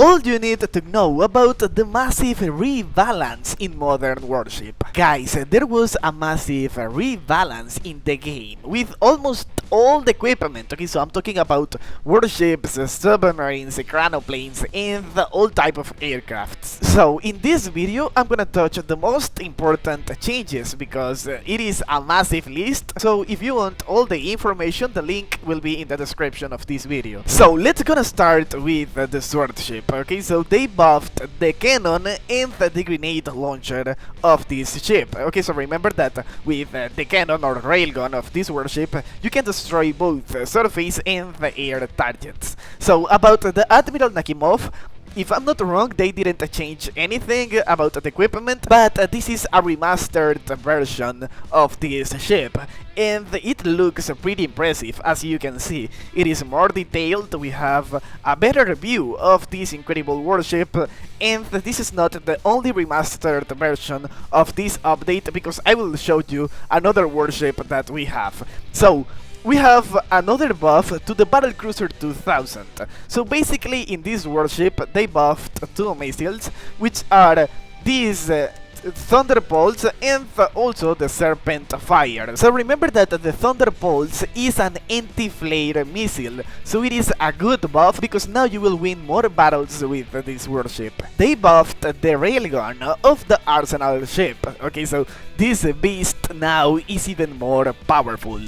all you need to know about the massive rebalance in modern warship. Guys, there was a massive rebalance in the game with almost all the equipment. Okay, so I'm talking about warships, submarines, chronoplanes, and all type of aircrafts. So in this video, I'm gonna touch the most important changes because it is a massive list. So if you want all the information, the link will be in the description of this video. So let's gonna start with the sword ship. Okay, so they buffed the cannon and the grenade launcher of this ship. Okay, so remember that with the cannon or railgun of this warship, you can destroy both surface and the air targets. So about the Admiral Nakimov, if I'm not wrong, they didn't change anything about the equipment, but this is a remastered version of this ship, and it looks pretty impressive. As you can see, it is more detailed, we have a better view of this incredible warship, and this is not the only remastered version of this update, because I will show you another warship that we have. So we have another buff to the Battlecruiser 2000. So basically in this warship they buffed two missiles, which are these Thunderbolts and also the Serpent Fire. So remember that the Thunderbolts is an anti-flare missile, so it is a good buff because now you will win more battles with this warship. They buffed the railgun of the Arsenal ship. Okay, so this beast now is even more powerful.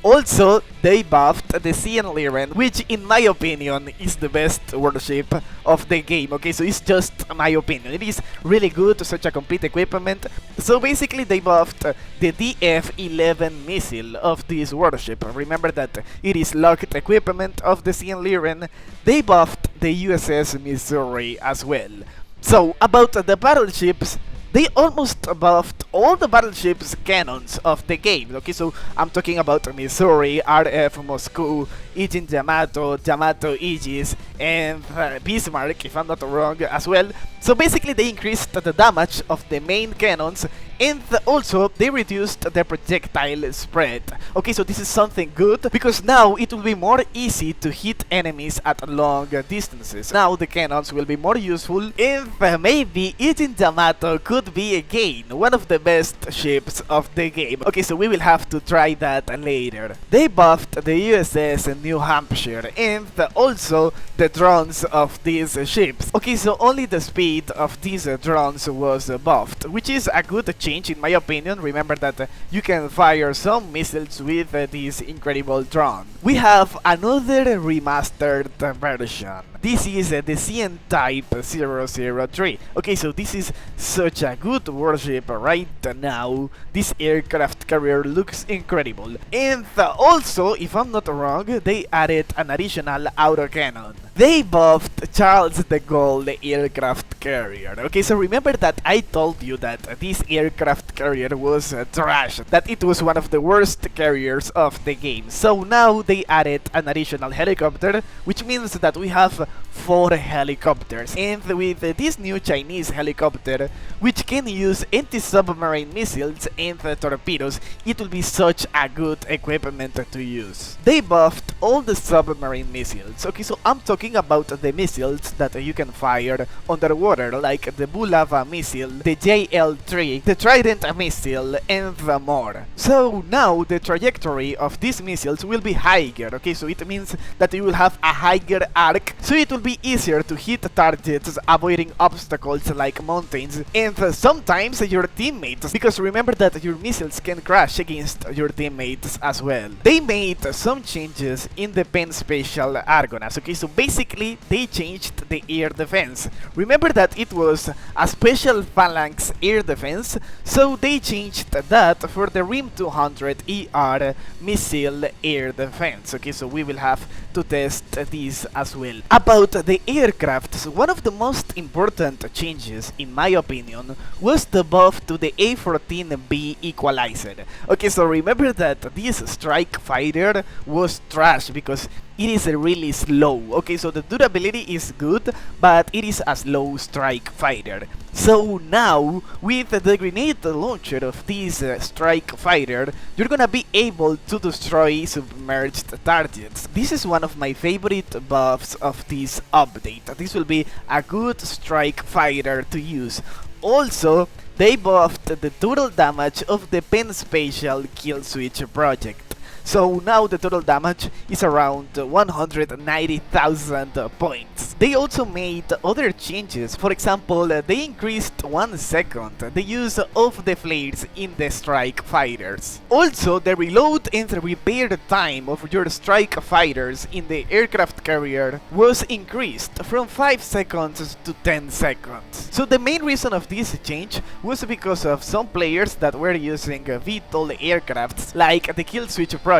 Also, they buffed the Sea and Liren, which in my opinion is the best warship of the game. Okay, so it's just my opinion. It is really good, such a complete equipment. So basically they buffed the DF-11 missile of this warship. Remember that it is locked equipment of the Sea and Liren. They buffed the USS Missouri as well. So about the battleships, they almost buffed all the battleships cannons of the game. Okay, so I'm talking about Missouri, RF Moscow, Aegis Yamato, Yamato Aegis, and Bismarck, if I'm not wrong, as well. So basically they increased the damage of the main cannons, and also they reduced the projectile spread. Okay, so this is something good because now it will be more easy to hit enemies at long distances. Now the cannons will be more useful, and maybe Aegis Yamato could be again one of the best ships of the game. Okay, so we will have to try that later. They buffed the USS New Hampshire and also the drones of these ships. Okay, so only the speed of these drones was buffed, which is a good change in my opinion. Remember that you can fire some missiles with this incredible drone. We have another remastered version. This is the CN Type053. Okay, so this is such a good warship right now. This aircraft carrier looks incredible. And also, if I'm not wrong, they added an additional autocannon. They buffed Charles de Gaulle aircraft carrier. Okay, so remember that I told you that this aircraft carrier was trash, that it was one of the worst carriers of the game. So now they added an additional helicopter, which means that we have 4 helicopters. And with this new Chinese helicopter, which can use anti-submarine missiles and torpedoes, it will be such a good equipment to use. They buffed all the submarine missiles. Okay, so I'm talking about the missiles that you can fire underwater, like the Bulava missile, the JL-3, the Trident missile, and more. So now the trajectory of these missiles will be higher. Okay, so it means that you will have a higher arc, so it will be easier to hit targets, avoiding obstacles like mountains and sometimes your teammates, because remember that your missiles can crash against your teammates as well. They made some changes in the Pen Spatial Argonas. Okay, so basically they changed the air defense. Remember that it was a special phalanx air defense, so they changed that for the RIM 200 ER missile air defense. Okay, so we will have to test this as well. About the aircrafts, one of the most important changes in my opinion was the buff to the A14B equalizer. Okay, so remember that this strike fighter was trash because it is really slow. Okay, so the durability is good, but it is a slow strike fighter. So now, with the grenade launcher of this strike fighter, you're gonna be able to destroy submerged targets. This is one of my favorite buffs of this update. This will be a good strike fighter to use. Also, they buffed the total damage of the Spatial kill switch project. So now the total damage is around 190,000 points. They also made other changes. For example, they increased 1 second the use of the flares in the strike fighters. Also, the reload and the repair time of your strike fighters in the aircraft carrier was increased from 5 seconds to 10 seconds. So the main reason of this change was because of some players that were using VTOL aircrafts like the kill switch project,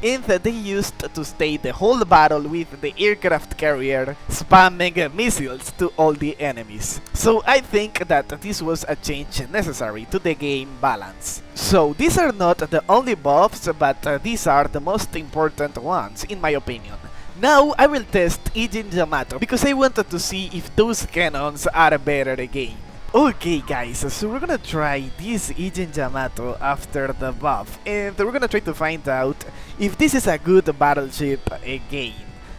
and they used to stay the whole battle with the aircraft carrier spamming missiles to all the enemies. So I think that this was a change necessary to the game balance. So these are not the only buffs, but these are the most important ones in my opinion. Now I will test Ijin Yamato because I wanted to see if those cannons are better again. Okay guys, so we're gonna try this Ijin Yamato after the buff, and we're gonna try to find out if this is a good battleship again.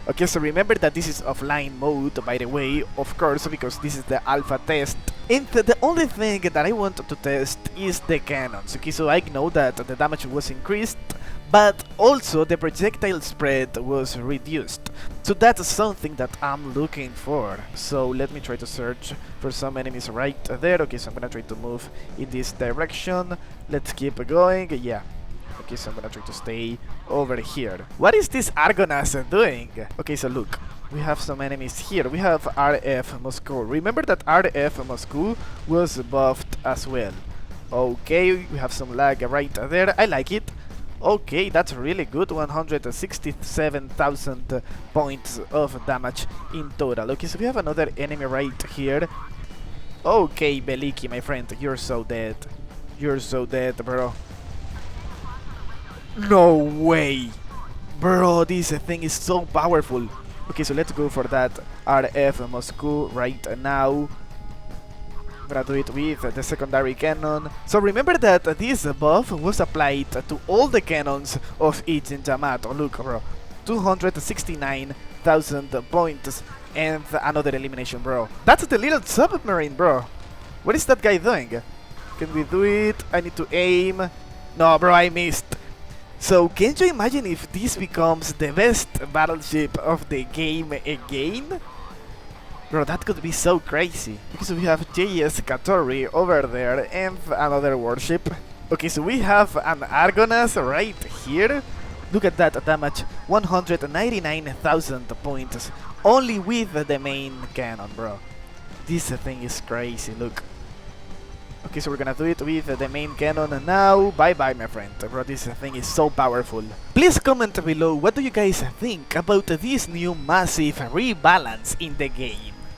Okay, so remember that this is offline mode, by the way, of course, because this is the alpha test. And the only thing that I want to test is the cannons. Okay, so I know that the damage was increased, but also the projectile spread was reduced. So that's something that I'm looking for. So let me try to search for some enemies right there. Okay, so I'm gonna try to move in this direction. Let's keep going. Yeah. Okay, so I'm gonna try to stay over here. What is this Argonas doing? Okay, so look. We have some enemies here. We have RF Moscow. Remember that RF Moscow was buffed as well. Okay, we have some lag right there. I like it. Okay, that's really good. 167,000 points of damage in total. Okay, so we have another enemy right here. Okay, Beliki, my friend, you're so dead. You're so dead, bro. No way! Bro, this thing is so powerful. Okay, so let's go for that RF Moscow right now. I'm gonna do it with the secondary cannon. So remember that this buff was applied to all the cannons of Ijin Yamato. Look, bro, 269,000 points and another elimination, bro. That's the little submarine, bro. What is that guy doing? Can we do it? I need to aim. No, bro, I missed. So can you imagine if this becomes the best battleship of the game again? Bro, that could be so crazy. Because we have JS Katori over there and another warship. Okay, so we have an Argonas right here. Look at that damage, 199,000 points. Only with the main cannon, bro. This thing is crazy, look. Okay, so we're gonna do it with the main cannon now. Bye-bye, my friend. Bro, this thing is so powerful. Please comment below what do you guys think about this new massive rebalance in the game.